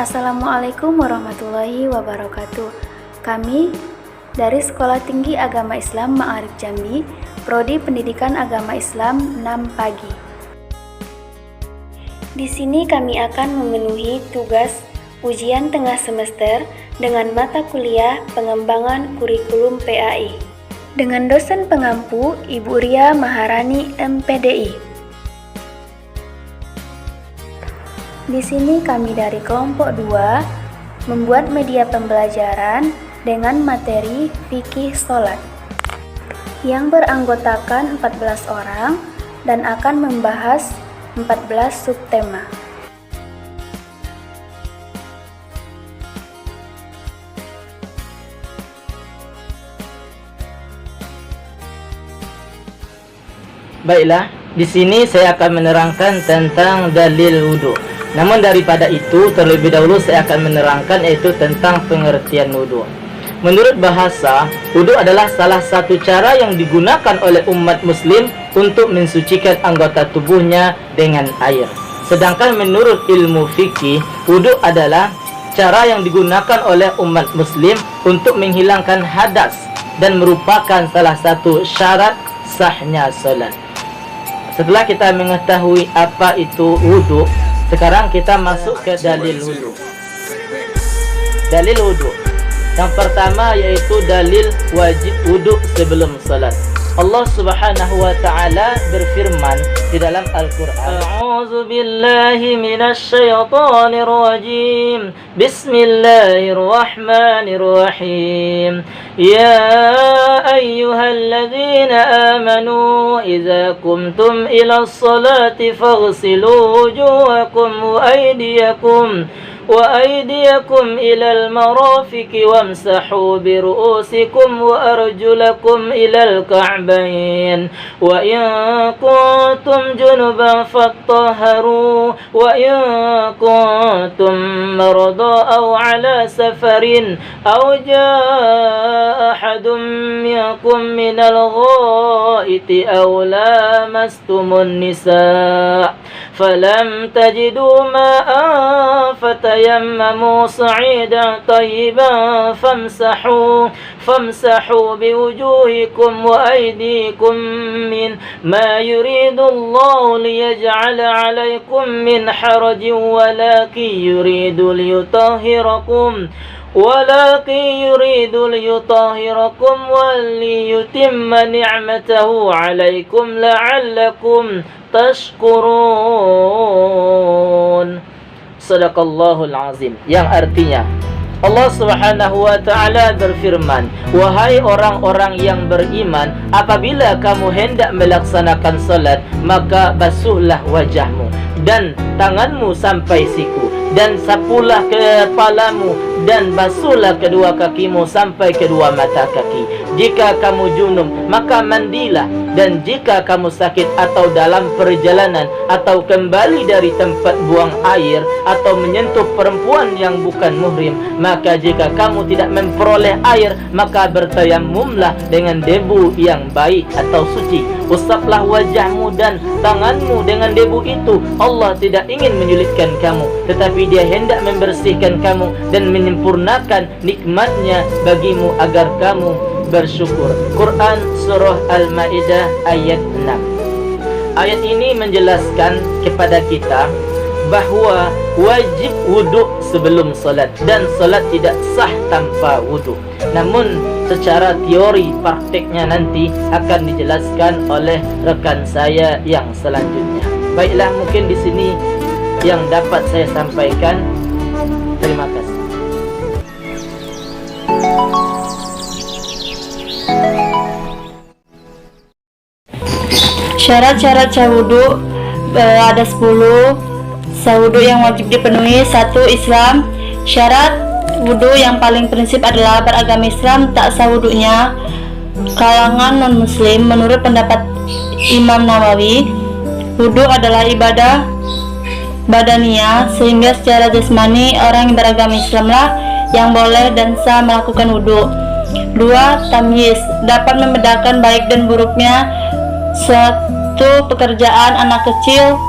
Assalamualaikum warahmatullahi wabarakatuh. Kami dari Sekolah Tinggi Agama Islam Ma'arif Jambi, Prodi Pendidikan Agama Islam 6 Pagi. Di sini kami akan memenuhi tugas ujian tengah semester dengan mata kuliah pengembangan kurikulum PAI dengan dosen pengampu Ibu Ria Maharani MPDI. Di sini kami dari kelompok 2 membuat media pembelajaran dengan materi fikih sholat yang beranggotakan 14 orang dan akan membahas 14 subtema. Baiklah, di sini saya akan menerangkan tentang dalil wudhu. Namun daripada itu, terlebih dahulu saya akan menerangkan yaitu tentang pengertian wudhu. Menurut bahasa, wudhu adalah salah satu cara yang digunakan oleh umat muslim untuk mensucikan anggota tubuhnya dengan air. Sedangkan menurut ilmu fikih, wudhu adalah cara yang digunakan oleh umat muslim untuk menghilangkan hadas dan merupakan salah satu syarat sahnya salat. Setelah kita mengetahui apa itu wudhu, sekarang kita masuk ke dalil wudhu. Dalil wudhu yang pertama yaitu dalil wajib wudhu sebelum salat. Allah Subhanahu wa taala berfirman di dalam Al-Qur'an, A'udzu billahi minasy syaithanir rajim. Bismillahirrahmanirrahim. Ya ayyuhalladzina amanu idza qumtum ilas salati faghsilu wujuhakum wa aydiyakum ilal marafiqi wamsahu bi ru'usikum wa arjulakum ilal ka'bayn wa in kuntum junuban fattahharu wa in kuntum marada aw ala safarin aw jaa ahadun minkum minal ghaiti aw lamastumun nisa falam tajidu ma'an فتيمموا صعيدا طيبا فامسحوا بوجوهكم وأيديكم من ما يريد الله ليجعل عليكم من حرج ولكن يريد ليطهركم وليتم نعمته عليكم لعلكم تشكرون. Sadaqallahul azim, yang artinya Allah Subhanahu wa taala berfirman, wahai orang-orang yang beriman, apabila kamu hendak melaksanakan salat, maka basuhlah wajahmu dan tanganmu sampai siku, dan sapulah kepalamu dan basuhlah kedua kakimu sampai kedua mata kaki. Jika kamu junub, maka mandilah, dan jika kamu sakit atau dalam perjalanan atau kembali dari tempat buang air atau menyentuh perempuan yang bukan muhrim, maka jika kamu tidak memperoleh air, maka bertayamumlah dengan debu yang baik atau suci. Usaplah wajahmu dan tanganmu dengan debu itu. Allah tidak ingin menyulitkan kamu, tetapi Dia hendak membersihkan kamu dan menyempurnakan nikmatnya bagimu agar kamu bersyukur. Quran Surah Al-Ma'idah ayat 6. Ayat ini menjelaskan kepada kita bahawa wajib wudhu sebelum salat dan salat tidak sah tanpa wudhu. Namun secara teori praktiknya nanti akan dijelaskan oleh rekan saya yang selanjutnya. Baiklah, mungkin di sini yang dapat saya sampaikan. Terima kasih. Syarat-syarat sah wudhu ada 10. Sah wudhu yang wajib dipenuhi: 1. Islam. Syarat wudhu yang paling prinsip adalah beragama Islam tak sah wudhunya kalangan non-muslim. Menurut pendapat Imam Nawawi, wudhu adalah ibadah badaniyah, sehingga secara jasmani orang yang beragama Islamlah yang boleh dan sah melakukan wudhu. 2. Tamyiz, dapat membedakan baik dan buruknya suatu pekerjaan anak kecil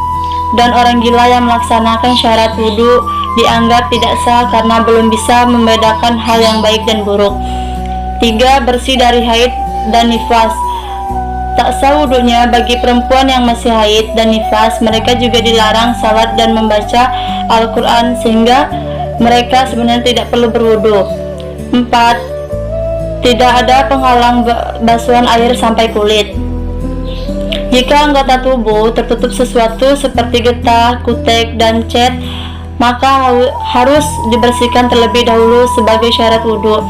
dan orang gila yang melaksanakan syarat wudhu dianggap tidak sah karena belum bisa membedakan hal yang baik dan buruk. 3. Bersih dari haid dan nifas. Tak sah wudunya bagi perempuan yang masih haid dan nifas. Mereka juga dilarang salat dan membaca Al-Quran, sehingga mereka sebenarnya tidak perlu berwudu. 4. Tidak ada penghalang basuhan air sampai kulit. Jika anggota tubuh tertutup sesuatu seperti getah, kutek, dan cat, maka harus dibersihkan terlebih dahulu sebagai syarat wudhu.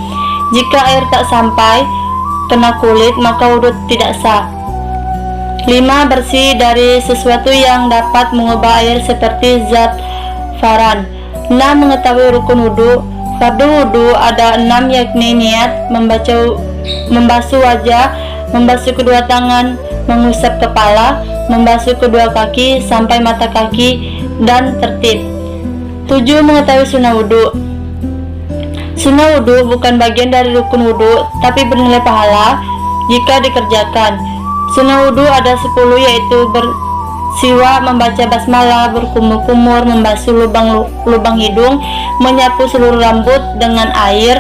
Jika air tak sampai kena kulit, maka wudhu tidak sah. 5. Bersih dari sesuatu yang dapat mengubah air seperti zat faran. 6. Mengetahui rukun wudhu. Fardu wudhu ada 6, yakni niat, membasuh wajah, membasuh kedua tangan, mengusap kepala, membasuh kedua kaki sampai mata kaki, dan tertib. 7. Mengetahui sunnah wudhu. Sunnah wudhu bukan bagian dari rukun wudhu, tapi bernilai pahala jika dikerjakan. Sunnah wudhu ada 10, yaitu bersiwak, membaca basmalah, berkumur-kumur, membasuh lubang hidung, menyapu seluruh rambut dengan air,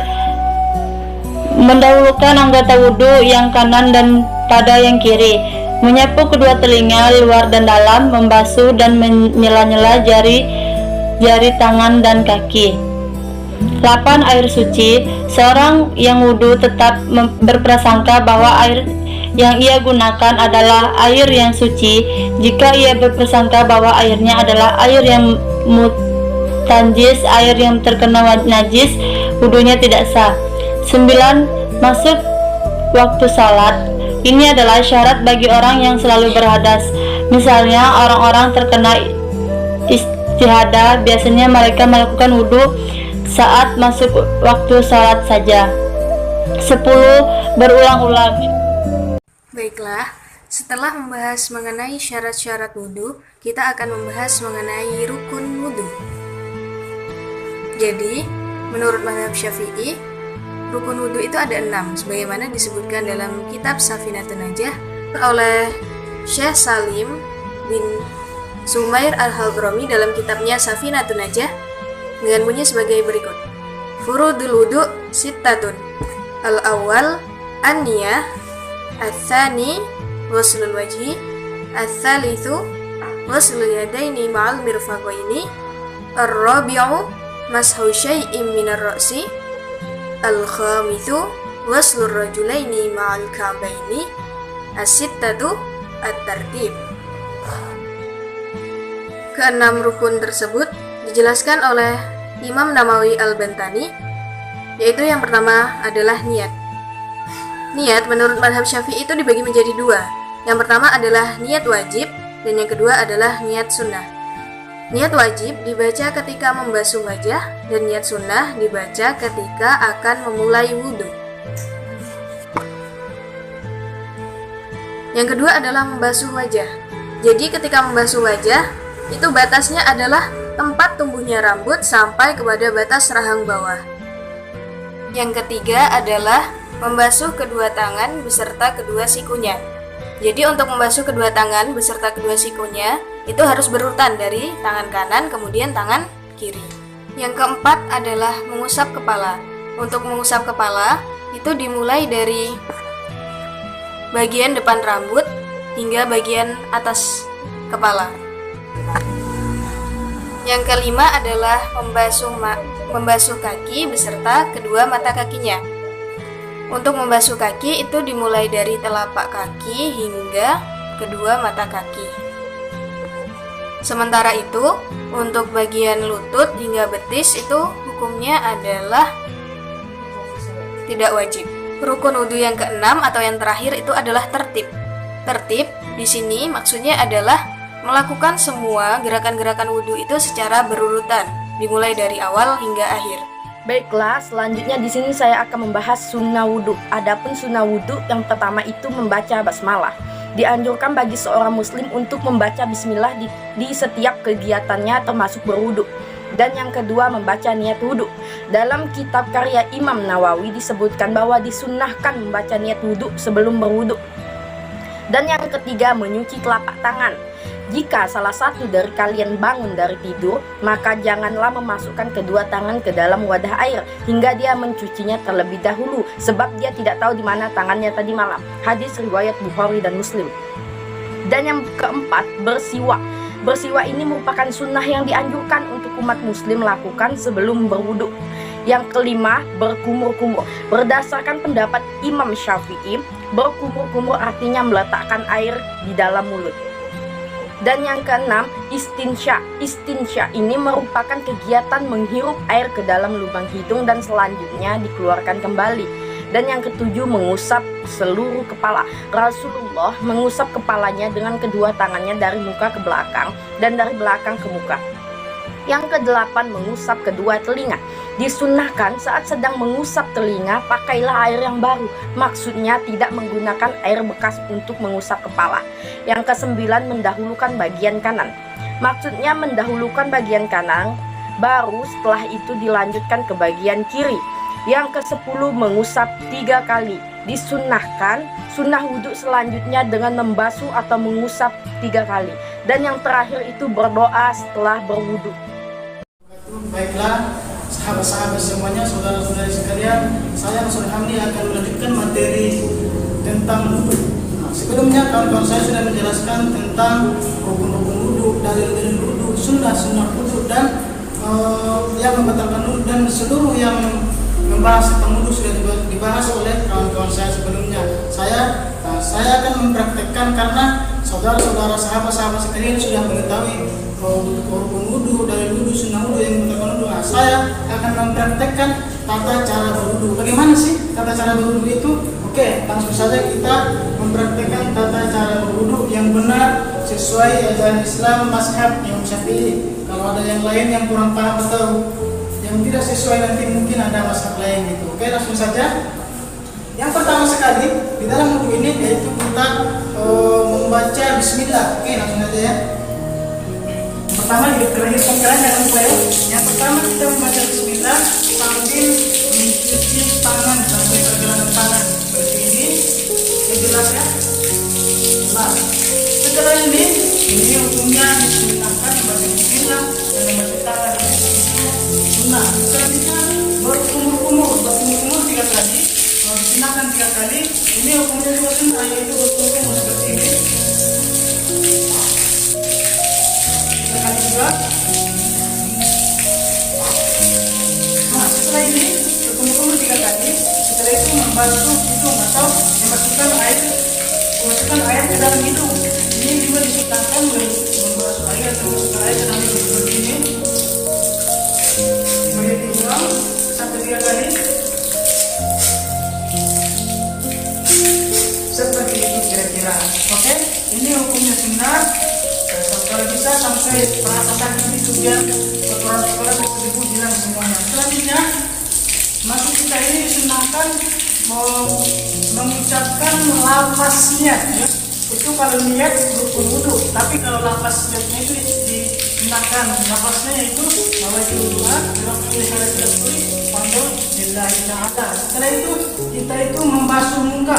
mendahulukan anggota wudhu yang kanan dan pada yang kiri, menyapu kedua telinga luar dan dalam, membasuh dan menyela-nyela jari tangan dan kaki. 8. Air suci. Seorang yang wudhu tetap berprasangka bahwa air yang ia gunakan adalah air yang suci. Jika ia berprasangka bahwa airnya adalah air yang mutanjis, air yang terkena najis, wudhunya tidak sah. 9. Masuk waktu salat. Ini adalah syarat bagi orang yang selalu berhadas. Misalnya orang-orang terkena istihadah, biasanya mereka melakukan wudhu saat masuk waktu salat saja. 10. Berulang-ulang. Baiklah, setelah membahas mengenai syarat-syarat wudhu, kita akan membahas mengenai rukun wudhu. Jadi, menurut mazhab Syafi'i, rukun wudhu itu ada 6, sebagaimana disebutkan dalam kitab Safinatun Najah oleh Syekh Salim bin Sumair Al-Hadrami dalam kitabnya Safinatun Najah dengan bunyi sebagai berikut. Furudul wudhu sittatun. Al-awwal an-niyah, al-thani ghuslul wajhi, al-thalithu ghuslul yadaini ma'al mirfaqaini, ar-rabi'u mashu syai'in minar ra'si, al-khamithu ghuslur rajulaini ma'al ka'baini, as-sittatu at-tartib. Keenam rukun tersebut dijelaskan oleh Imam Nawawi Al-Bantani, yaitu yang pertama adalah niat. Niat menurut mazhab Syafi'i itu dibagi menjadi 2. Yang pertama adalah niat wajib dan yang kedua adalah niat sunnah. Niat wajib dibaca ketika membasuh wajah dan niat sunnah dibaca ketika akan memulai wudhu. Yang kedua adalah membasuh wajah. Jadi ketika membasuh wajah, itu batasnya adalah tempat tumbuhnya rambut sampai kepada batas rahang bawah. Yang ketiga adalah membasuh kedua tangan beserta kedua sikunya. Jadi untuk membasuh kedua tangan beserta kedua sikunya itu harus berurutan dari tangan kanan kemudian tangan kiri. Yang keempat adalah mengusap kepala. Untuk mengusap kepala itu dimulai dari bagian depan rambut hingga bagian atas kepala. Yang kelima adalah membasuh kaki beserta kedua mata kakinya. Untuk membasuh kaki itu dimulai dari telapak kaki hingga kedua mata kaki. Sementara itu, untuk bagian lutut hingga betis itu hukumnya adalah tidak wajib. Rukun wudhu yang keenam atau yang terakhir itu adalah tertib. Tertib di sini maksudnya adalah melakukan semua gerakan-gerakan wudhu itu secara berurutan, dimulai dari awal hingga akhir. Baiklah, selanjutnya di sini saya akan membahas sunnah wudhu. Adapun sunnah wudhu yang pertama itu membaca basmalah. Dianjurkan bagi seorang muslim untuk membaca bismillah di setiap kegiatannya termasuk berwudhu. Dan yang kedua membaca niat wudhu. Dalam kitab karya Imam Nawawi disebutkan bahwa disunnahkan membaca niat wudhu sebelum berwudhu. Dan yang ketiga, menyuci telapak tangan. Jika salah satu dari kalian bangun dari tidur, maka janganlah memasukkan kedua tangan ke dalam wadah air hingga dia mencucinya terlebih dahulu, sebab dia tidak tahu di mana tangannya tadi malam. Hadis riwayat Bukhari dan Muslim. Dan yang keempat, bersiwak. Bersiwak ini merupakan sunnah yang dianjurkan untuk umat muslim lakukan sebelum berwudu. Yang kelima, berkumur-kumur. Berdasarkan pendapat Imam Syafi'i, berkumur-kumur artinya meletakkan air di dalam mulut. Dan yang keenam, istinsya. Istinsya ini merupakan kegiatan menghirup air ke dalam lubang hidung dan selanjutnya dikeluarkan kembali. Dan yang ketujuh, mengusap seluruh kepala. Rasulullah mengusap kepalanya dengan kedua tangannya dari muka ke belakang dan dari belakang ke muka. Yang kedelapan, mengusap kedua telinga. Disunnahkan saat sedang mengusap telinga, pakailah air yang baru. Maksudnya tidak menggunakan air bekas untuk mengusap kepala. Yang kesembilan, mendahulukan bagian kanan. Maksudnya mendahulukan bagian kanan, baru setelah itu dilanjutkan ke bagian kiri. Yang ke-10, mengusap 3 kali. Disunnahkan sunnah wudhu selanjutnya dengan membasuh atau mengusap 3 kali. Dan yang terakhir itu berdoa setelah berwudhu. Baiklah, sahabat-sahabat semuanya, saudara-saudari sekalian, saya Mas Hamdi akan melanjutkan materi tentang wudhu. Sebelumnya kawan-kawan saya sudah menjelaskan tentang rukun-rukun wudhu, dalil-dalil wudhu, sunnah-sunnah wudhu, dan yang membatalkan wudhu, dan seluruh yang membahas tentang wudhu sudah dibahas oleh kawan-kawan saya sebelumnya. Saya akan mempraktekkan karena saudara-saudara, sahabat-sahabat sekalian sudah mengetahui rukun wudhu, dalil wudhu, sunnah wudhu, yang membatalkan wudhu. Saya akan mempraktekkan tata cara berwudhu. Bagaimana sih tata cara berwudhu itu? Oke, langsung saja kita mempraktekkan tata cara berwudhu yang benar sesuai ajaran Islam mazhab Imam Syafi'i. Kalau ada yang lain yang kurang paham atau yang tidak sesuai, nanti mungkin ada mazhab lain gitu. Oke, langsung saja. Yang pertama sekali di dalam wudhu ini yaitu kita membaca Bismillah. Oke, langsung saja ya. Pertama dikerahkan jangan lupa ya. Yang pertama kita membaca Bismillah sambil mencuci tangan sampai pergelangan tangan seperti ini. Ini jelas ya. Nah, setelah ini hukumnya disunahkan membaca Bismillah dan membaca tangan. Sunnah. Selanjutnya berkumur-kumur 3 kali. Kalau disunahkan 3 kali, ini hukumnya juga sunnah, yaitu berkumur seperti ini. Kali juga. Nah, setelah ini berkumur-kumur 3 kali. Setelah itu membasuh hidung atau memasukkan air ke dalam hidung. Ini juga disunahkan membasuh air atau memasukkan air ke dalam hidung seperti ini. Kemudian diulang sampai 3 kali. Seperti itu kira-kira. Oke, ini hukumnya sunnah. Kalau bisa sampai perasa sakit itu biar kotoran-kotoran tersebut hilang semuanya. Selanjutnya, masuk kita ini disunahkan mengucapkan lafaznya ya. Itu kalau niat rukun wudhu. Tapi kalau lafaznya itu disunahkan lafaznya yaitu nawaitu doa diwakili hadatul suri pandul lillahi ta'ala. Setelah itu kita itu membasuh muka.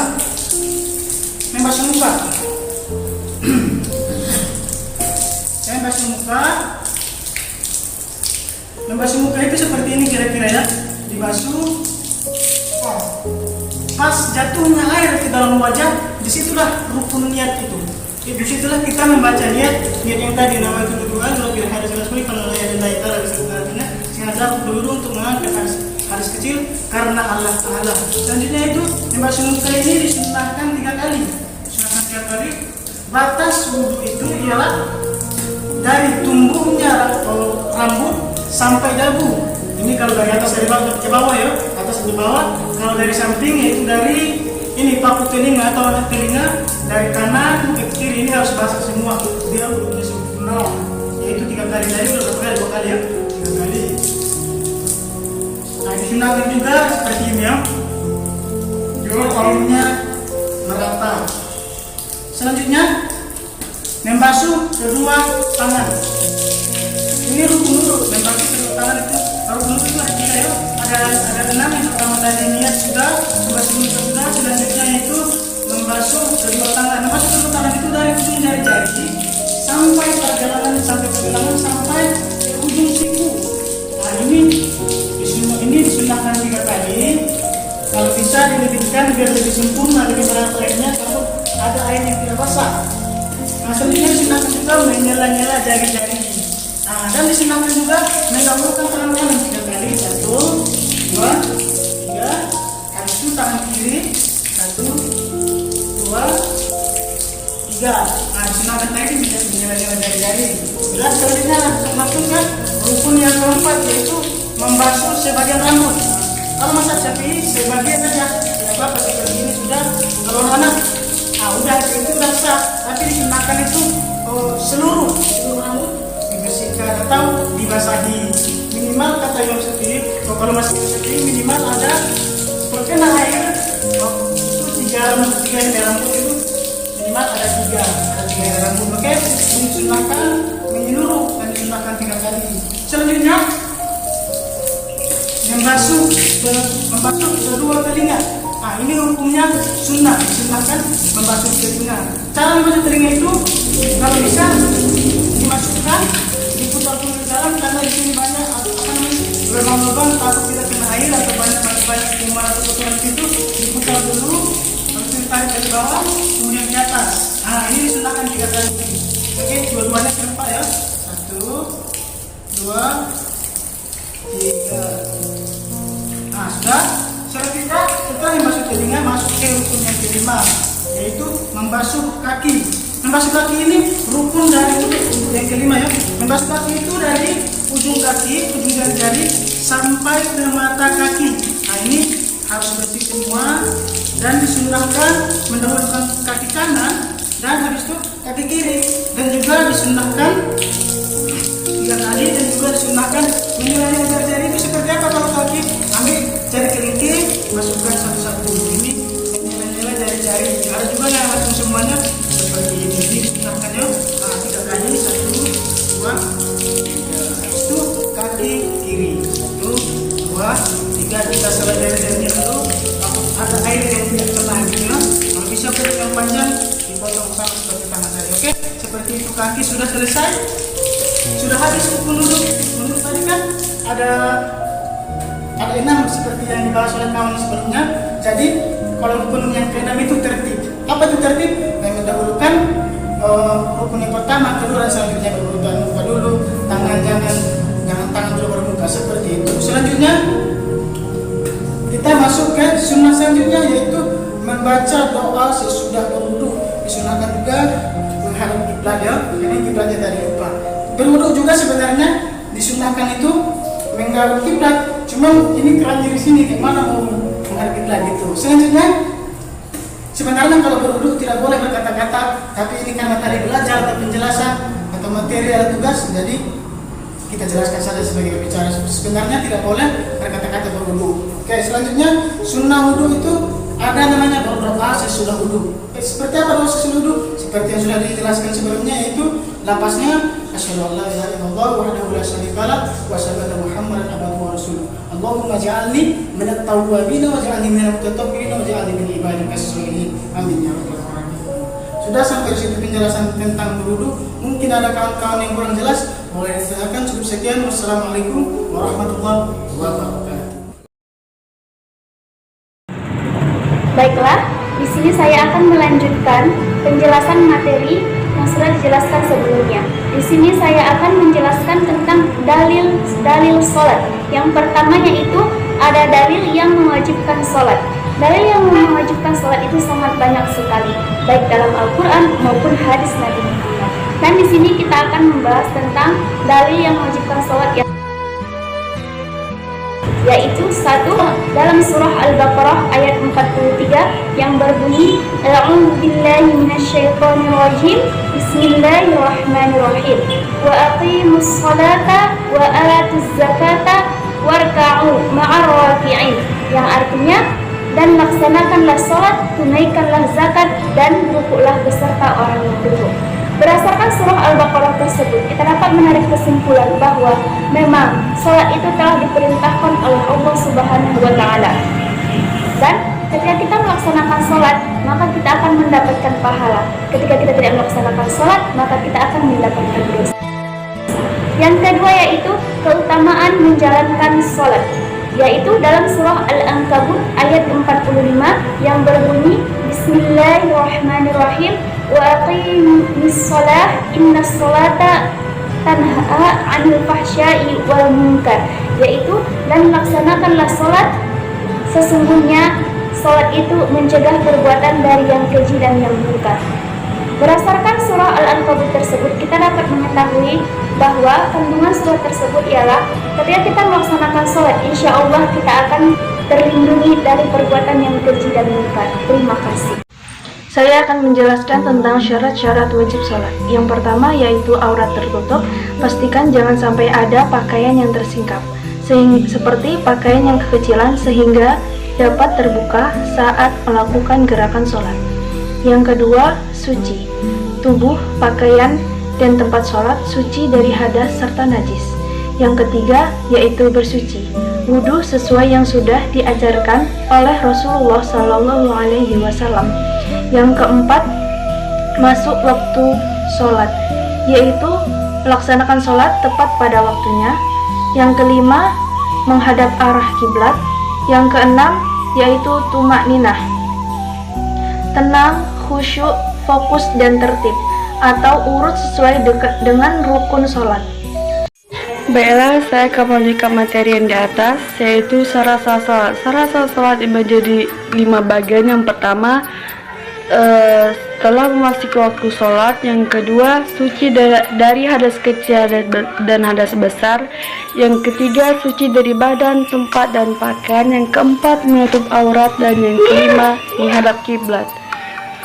Membasuh muka itu seperti ini kira-kira ya. Dibasuh. Pas jatuhnya air ke dalam wajah, disitulah rukun niat itu. Disitulah kita membaca niat yang tadi, nama itu doa kalau kira hadis Rasul kalau la ilaha illallah artinya sengaja dulu untuk mengangkat hadis kecil karena Allah Taala. Selanjutnya itu membasuh muka ini disunahkan 3 kali. Batas wudhu itu ialah dari tumbuhnya rambut sampai dagu. Ini kalau dari atas dari bawah ke bawah ya, atas ke bawah. Kalau dari samping yaitu dari ini paku telinga atau anak telinga, dari kanan ke kiri ini harus basah semua biar wudhunya sempurna. Yaitu 3 kali, dari berapa kali? 2 kali ya, 3 kali. Nah, disunahkan juga seperti ini ya. Jual airnya merata. Selanjutnya membasuh kedua tangan. Ini rukun wudhu, membasuh kedua tangan itu rukun wudhu ada 3 ya. Ada 6. Yang pertama tadi niat sudah, membasuh muka sudah. Selanjutnya itu membasuh kedua tangan. Membasuh kedua tangan itu dari ujung jari-jari sampai perjalanan sampai pergelangan sampai ke ujung siku. Nah ini disunahkan 3 kali. Kalau bisa dilebihkan biar lebih sempurna, lebih berat airnya kalau ada air yang tidak basah. Nah selanjutnya disunahkan juga menyela-nyela jari-jari. Nah dan disunahkan juga mendahulukan tangan kanan 3 kali. 1, 2, 3. Habis itu tangan kiri 1, 2, 3. Nah disunahkan lagi menyela-nyela jari-jari. Sudah selanjutnya melakukan rukun yang keempat, yaitu membasuh sebagian rambut. Kalau masak Syafi'i sebagian saja, tidak apa-apa, seperti ini sudah. Kalau anak, udah itu udah sah. Tapi disunahkan itu seluruh rambut dibersihkan atau dibasahi. Minimal kata Imam Syafi'i, kalau masih Syafi'i minimal ada terkena air itu 3 rambut itu minimal ada 3 rambut. Oke, disunahkan menyeluruh dan disunahkan 3 kali. Selanjutnya membasuh kedua telinga. Nah ini hukumnya sunnah, disunahkan membasuh telinga. Cara membasuh telinga itu kalau bisa dimasukkan, diputar dulu ke dalam karena di sini banyak lubang-lubang, takut tidak kena air atau banyak kuman atau kotoran itu, diputar dulu, lalu ditarik dari bawah, kemudian ke atas. Nah ini disunahkan 3 kali. Oke, dua-duanya serempak ya. 1, 2, 3. Nah sudah, setelah membasuh telinga masuk ke rukun yang kelima, yaitu membasuh kaki. Membasuh kaki ini rukun dari yang kelima ya. Membasuh kaki itu dari ujung jari-jari sampai ke mata kaki. Nah ini harus bersih semua dan disunahkan mendahulukan kaki kanan dan habis itu kaki kiri, dan juga disunahkan 3 kali, dan juga disunahkan menyela-nyela jari-jari. Itu seperti apa? Kalau kaki, ambil jari kelingking, masukkan satu-satu. Ini menyela-nyela jari-jari. Ada juga yang langsung semuanya seperti ini. Disunahkan ya. Nah 3 kali, 1, 2, 3. Itu kaki kiri. 1, 2, 3. Kita selai jari-jarinya dulu. Ada air yang tidak kena gitu ya. Kalau bisa kulit yang panjang dipotong sama seperti tangan tadi. Oke, seperti itu kaki sudah selesai. Sudah habis menurut tadi kan ada 6 seperti yang dibahas oleh kawan sebelumnya. Jadi kalau rukun yang ke-6 itu tertib. Apa itu tertib? Yang mendahulukan rukun yang pertama, kedua, dan selanjutnya berurutan. Muka dulu, tangan jangan tangan dulu baru muka, seperti itu. Selanjutnya kita masuk ke sunnah selanjutnya, yaitu membaca doa sesudah berwudu. Disunahkan juga menghadap kiblat ya. Ini kiblatnya tadi lupa. Berwudu juga sebenarnya disunahkan itu menghadap kiblat. Cuma ini kerannya di sini, gimana mau menghadap kiblat gitu. Selanjutnya sebenarnya kalau berwudu tidak boleh berkata-kata, tapi ini karena tadi belajar atau penjelasan atau materi atau tugas, jadi kita jelaskan saja sebagai bicara. Sebenarnya tidak boleh berkata-kata berwudu. Oke, selanjutnya sunnah wudu itu ada namanya doa sesudah wudu. Seperti apa doa sesudah wudu? Seperti yang sudah dijelaskan sebelumnya, yaitu lapasnya asyhadu an la ilaha illallah wahdahu la syarikalah wa asyhadu anna muhammadan abduhu wa rasuluh. Allahumma ja'alni minat tawwabin wa ja'alni minal mutatahhirin wa ja'alni min ibadika as-shalihin. Amin ya rabbal alamin. Sudah sampai situ penjelasan tentang wudu. Mungkin ada kawan-kawan yang kurang jelas, boleh ditanyakan. Cukup sekian. Wassalamualaikum warahmatullahi wabarakatuh. Baiklah, di sini saya akan melanjutkan penjelasan materi yang sudah dijelaskan sebelumnya. Di sini saya akan menjelaskan tentang dalil sholat. Yang pertama yaitu ada dalil yang mewajibkan sholat. Dalil yang mewajibkan sholat itu sangat banyak sekali, baik dalam Al-Quran maupun hadis Nabi Muhammad. Dan di sini kita akan membahas tentang dalil yang mewajibkan sholat, yaitu 1 dalam surah Al-Baqarah ayat 43 yang berbunyi A'udzu billahi minasyaitonir rajim. Bismillahirrahmanirrahim. Wa aqimus salata wa atuz zakata warka'u ma'ar raki'in. Yang artinya, dan laksanakanlah salat, tunaikanlah zakat, dan rukuklah beserta orang yang rukuk. Berdasarkan surah Al-Baqarah tersebut, kita dapat menarik kesimpulan bahwa memang salat itu telah diperintahkan oleh Allah Subhanahu wa taala. Dan ketika kita melaksanakan salat, maka kita akan mendapatkan pahala. Ketika kita tidak melaksanakan sholat, maka kita akan mendapatkan dosa. Yang kedua yaitu keutamaan menjalankan sholat, yaitu dalam surah Al-Ankabut ayat 45 yang berbunyi Bismillahirrahmanirrahim wa aqimis sholah innas sholata tanha 'anil fahsya'i wal munkar, yaitu dan laksanakanlah sholat, sesungguhnya sholat itu mencegah perbuatan dari yang keji dan yang munkar. Berdasarkan surah Al-Ankabut tersebut, kita dapat mengetahui bahwa kandungan surah tersebut ialah ketika kita melaksanakan sholat, insya Allah kita akan terlindungi dari perbuatan yang keji dan munkar. Terima kasih. Saya akan menjelaskan tentang syarat-syarat wajib sholat. Yang pertama yaitu aurat tertutup. Pastikan jangan sampai ada pakaian yang tersingkap, seperti pakaian yang kekecilan sehingga dapat terbuka saat melakukan gerakan sholat. Yang kedua, suci. Tubuh, pakaian, dan tempat sholat suci dari hadas serta najis. Yang ketiga, yaitu bersuci. Wudhu sesuai yang sudah diajarkan oleh Rasulullah SAW. Yang keempat, masuk waktu sholat, yaitu melaksanakan sholat tepat pada waktunya. Yang kelima, menghadap arah kiblat. Yang keenam, yaitu tumak-ninah, tenang, khusyuk, fokus, dan tertib, atau urut sesuai dengan rukun sholat. Baiklah, saya akan melanjutkan materi yang di atas, yaitu syarat-syarat sholat. Syarat-syarat sholat menjadi 5 bagian. Yang pertama, setelah memasuki waktu sholat. Yang kedua, suci dari hadas kecil dan hadas besar. Yang ketiga, suci dari badan, tempat, dan pakaian. Yang keempat, menutup aurat. Dan yang kelima, menghadap kiblat.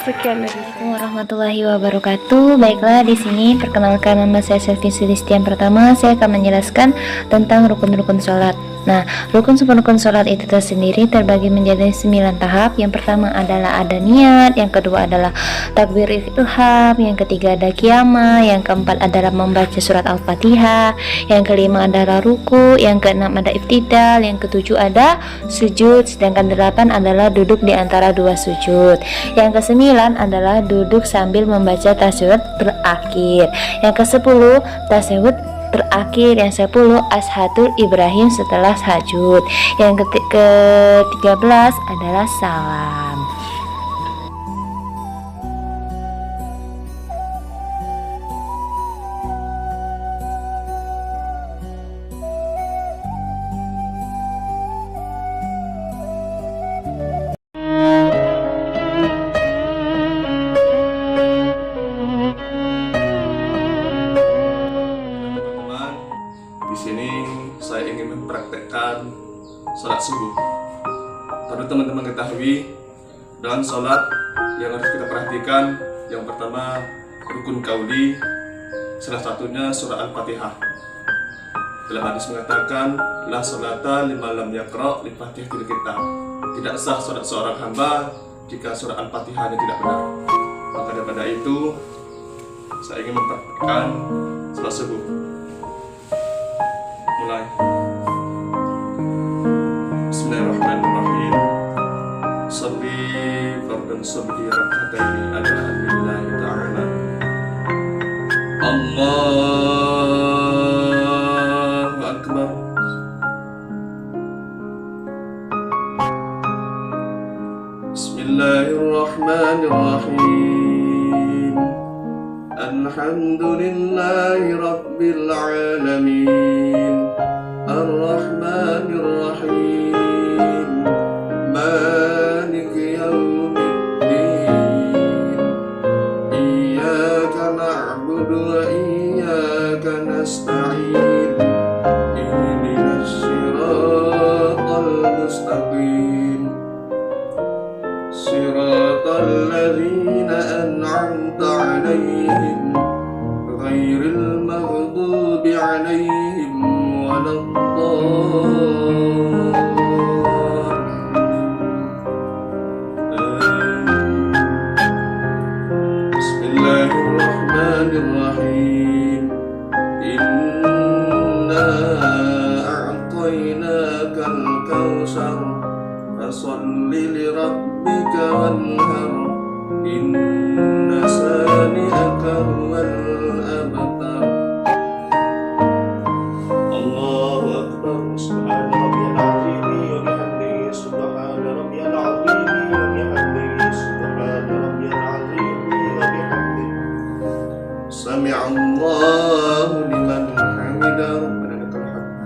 Sekian dari saya. Assalamualaikum warahmatullahi wabarakatuh. Baiklah, di sini perkenalkan, nama saya Selvi Sulistian. Pertama, saya akan menjelaskan tentang rukun-rukun sholat. Nah, rukun sholat itu tersendiri terbagi menjadi 9 tahap. Yang pertama adalah ada niat, yang kedua adalah takbir ihram, yang ketiga ada qiyamah, yang keempat adalah membaca surat Al-Fatihah, yang kelima adalah ruku, yang keenam ada iftidal, yang ketujuh ada sujud, sedangkan 8 adalah duduk di antara 2 sujud. Yang ke-9 adalah duduk sambil membaca tasyahud terakhir. Yang ke-10 tasyahud terakhir. Yang 10 ashadul Ibrahim setelah sujud. Yang ke-13 adalah salam. Saya ingin mempraktekkan sholat subuh. Perlu teman-teman ketahui, dalam sholat yang harus kita perhatikan, yang pertama rukun qauli, salah satunya surah Al-Fatihah. Dalam hadis mengatakan, la sholata liman lam yaqra' li fatihatil kitab. Tidak sah sholat seorang hamba jika surah Al-Fatihahnya tidak benar. Maka daripada itu, saya ingin mempraktekkan sholat subuh. Mulai. Bismillahirrahmanirrahim. Sholli fardhan subhi rak'ataini adalah lillahi ta'ala. Allahu akbar. Bismillahirrahmanirrahim. Alhamdulillahi rabbil alamin. Ar-Rahmanir Rahim. Maliki yaumiddin. Iyyaka na'budu wa iyyaka nasta'in. Ihdinas siratal mustaqim. Siratal ladzina an'amta 'alaihim ghairil maghdubi 'alaihim Bismillahirrahmanirrahim. Inna a'tainakal kautsar fasholli li rabbika wanhar. سمع الله لمن حمده ربنا لك الحمد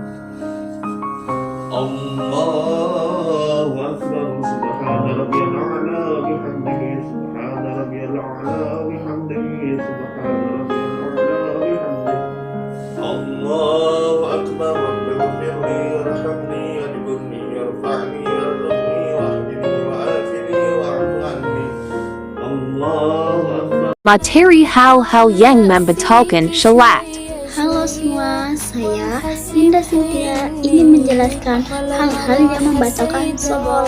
الله أكبر سبحان ربي الأعلى بحمده سبحان ربي الأعلى بحمده سبحان ربي الأعلى بحمده الله أكبر رب اغفر لي وارحمني واجبرني وارفعني وارزقني واهدني وآتني واعف عني الله أكبر Materi hal-hal yang membatalkan salat. Halo semua, saya Linda Cynthia ingin menjelaskan hal-hal yang membatalkan sholat.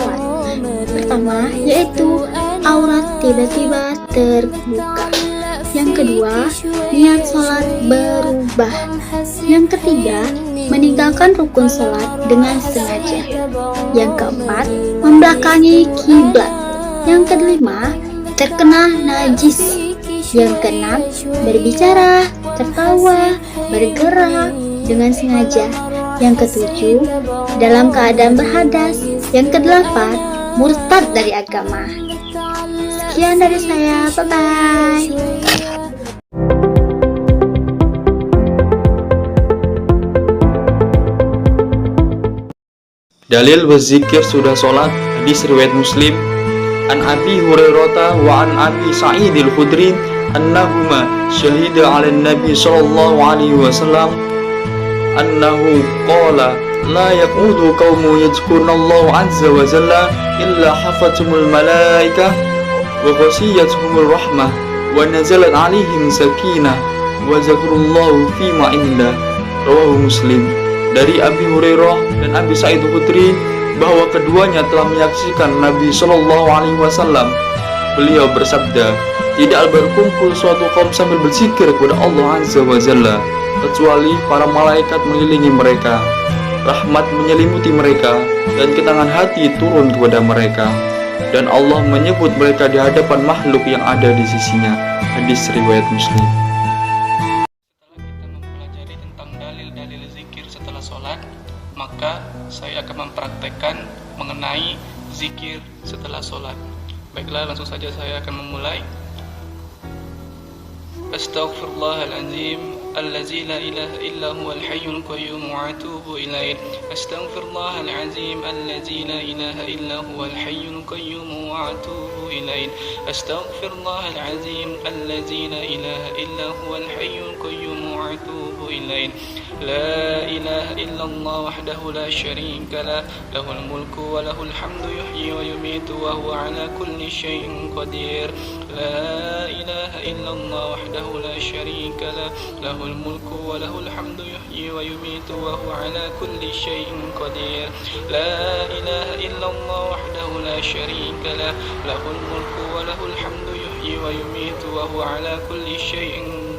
Pertama, yaitu aurat tiba-tiba terbuka. Yang kedua, niat sholat berubah. Yang ketiga, meninggalkan rukun sholat dengan sengaja. Yang keempat, membelakangi kiblat. Yang kelima, terkena najis. Yang keenam, berbicara, tertawa, bergerak dengan sengaja. Yang ketujuh, dalam keadaan berhadas. Yang kedelapan, murtad dari agama. Sekian dari saya, bye-bye. Dalil berzikir sudah sholat. Hadis riwayat Muslim. An Abi Hurairah wa an Abi Sa'id al-Khudri annahuma syahida 'ala an-nabi sallallahu alaihi wasallam annahu qala la yaqudu qaumu yadhkurunallahu 'azza wa jalla illa hafathumul malaikah wa ghashiyatuhumur rahmah wa nazalat 'alaihim sakinah wa zakrullahu fi ma inda. Rawahu Muslim. Dari Abi Hurairah dan Abi Sa'id al-Khudri bahwa keduanya telah menyaksikan Nabi Shallallahu Alaihi Wasallam. Beliau bersabda, tidak berkumpul suatu kaum sambil berzikir kepada Allah Azza wa Jalla kecuali para malaikat mengelilingi mereka, rahmat menyelimuti mereka, dan ketenangan hati turun kepada mereka, dan Allah menyebut mereka di hadapan makhluk yang ada di sisinya. Hadis riwayat Muslim. Dalil zikir setelah sholat, maka saya akan mempraktekkan mengenai zikir setelah sholat. Baiklah, langsung saja saya akan memulai. Astaghfirullahaladzim الذي لا إله إلا هو الحي القيوم وأتوب إليه أستغفر الله العظيم الذي لا إله إلا هو الحي القيوم وأتوب إليه أستغفر الله العظيم الذي لا إله إلا هو الحي القيوم وأتوب إليه لا إله إلا الله وحده لا شريك له له الملك وله الحمد يحيي ويميت وهو على كل شيء قدير لا إله إلا الله وحده لا شريك له له الملك وله الحمد يحيي ويميت وهو على كل شيء قدير لا إله إلا الله وحده لا شريك له له الملك وله الحمد يحيي ويميت وهو على كل شيء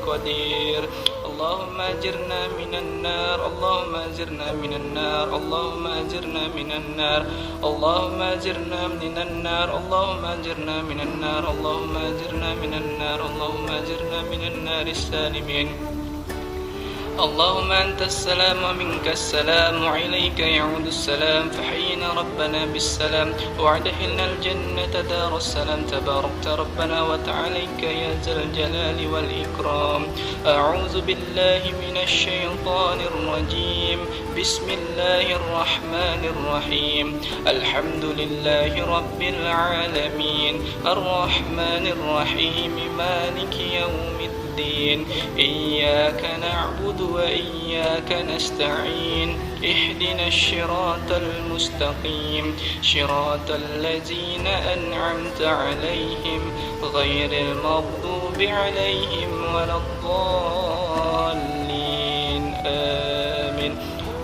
قدير اللهم أجرنا من النار اللهم أجرنا من النار اللهم أجرنا من النار اللهم أجرنا من النار اللهم أجرنا من النار اللهم أجرنا من النار اللهم أجرنا من النار السالمين اللهم أنت السلام ومنك السلام وإليك يعود السلام فحينا ربنا بالسلام وأدخلنا الجنة دار السلام تباركت ربنا وتعاليك يا ذا الجلال والإكرام أعوذ بالله من الشيطان الرجيم بسم الله الرحمن الرحيم الحمد لله رب العالمين الرحمن الرحيم مالك يوم الدين إياك نعبد وإياك نستعين اهدنا الصراط المستقيم صراط الذين أنعمت عليهم غير المغضوب عليهم ولا الضالين آمين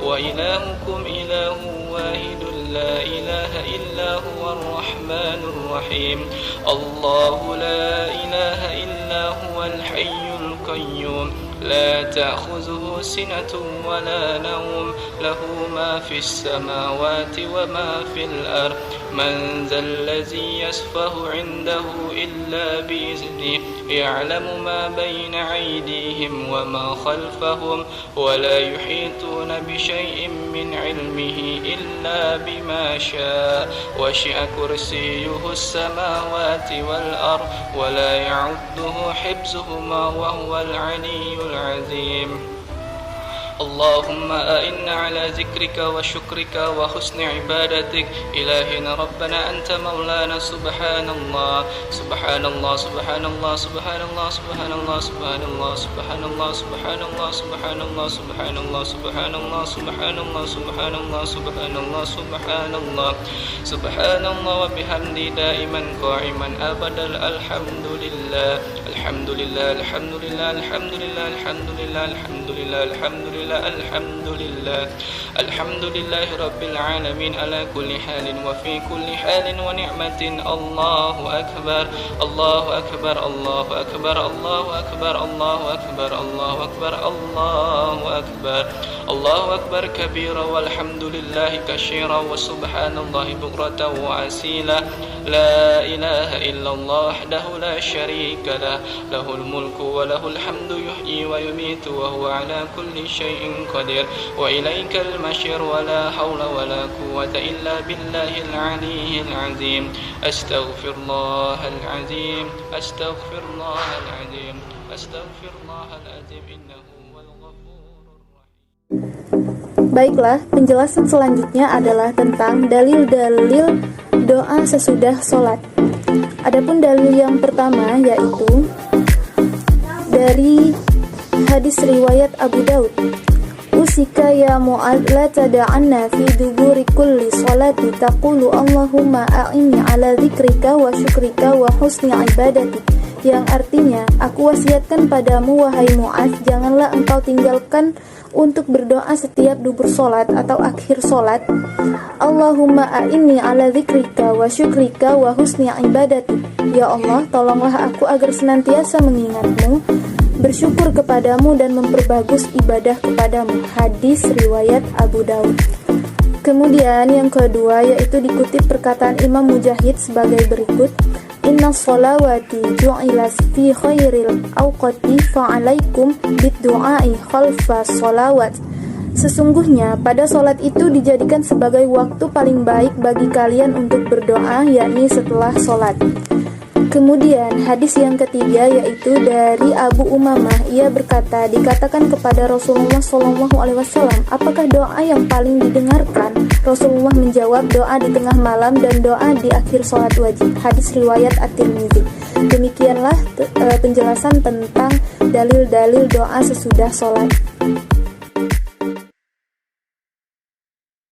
وإلهكم إله واحد لا إله إلا هو الرحمن الرحيم الله لا إله إلا هو الحي القيوم لا تأخذه سنة ولا نوم له ما في السماوات وما في الأرض من ذا الذي يشفع عنده إلا بإذنه يعلم ما بين أيديهم وما خلفهم ولا يحيطون بشيء من علمه إلا بما شاء وسع كرسيه السماوات والأرض ولا يعده حفظ يعجزهما وهو العلي العظيم. اللهم أئنا على ذكرك وشكرك وحسن عبادتك. إلهنا ربنا أنت مولانا. سبحان الله سبحان الله سبحان الله سبحان الله سبحان الله سبحان الله سبحان الله سبحان الله سبحان الله سبحان الله سبحان الله سبحان الله سبحان الله سبحان الله سبحان الله سبحان الله وبحمده دائما قائما أبدا. الحمد لله الحمد لله الحمد لله الحمد لله الحمد لله الحمد لله الحمد لله الحمد لله الحمد لله رب العالمين على كل حال وفي كل حال ونعمة. الله أكبر الله أكبر الله أكبر الله أكبر الله أكبر الله أكبر الله أكبر الله أكبر كبيرا والحمد لله كثيرا وسبحان الله بكرة وأصيلا. لا إله إلا الله وحده لا شريك له له الملك وله الحمد يحيي ويميت وهو على كل شيء قدير وإليك المشير ولا حول ولا قوة إلا بالله العلي العظيم. أستغفر الله العظيم أستغفر الله العظيم أستغفر الله العظيم إنه هو الغفور الرحيم. Baiklah, penjelasan selanjutnya adalah tentang dalil-dalil doa sesudah sholat. Adapun dalil yang pertama yaitu dari hadis riwayat Abu Daud. Usika ya Mu'adz la tada'anna fi duburi kulli sholati taqulu Allahumma a'inni ala dzikrika wa syukrika wa husni ibadatik. Yang artinya, aku wasiatkan padamu wahai Mu'adz, janganlah engkau tinggalkan untuk berdoa setiap dubur sholat atau akhir sholat. Allahumma a'inni ala dzikrika wa syukrika wa husni ibadatik. Ya Allah, tolonglah aku agar senantiasa mengingatmu, bersyukur kepadamu dan memperbagus ibadah kepadamu. Hadis riwayat Abu Daud. Kemudian yang kedua yaitu dikutip perkataan Imam Mujahid sebagai berikut. Inna sholawati ju'ilas fi khairil awqati fa'alaikum biddu'ai khalfa sholawat. Sesungguhnya pada sholat itu dijadikan sebagai waktu paling baik bagi kalian untuk berdoa, yakni setelah sholat. Kemudian hadis yang ketiga yaitu dari Abu Umamah. Ia berkata, dikatakan kepada Rasulullah SAW, apakah doa yang paling didengarkan? Rasulullah menjawab, doa di tengah malam dan doa di akhir sholat wajib. Hadis riwayat At-Tirmidzi. Demikianlah penjelasan tentang dalil-dalil doa sesudah sholat.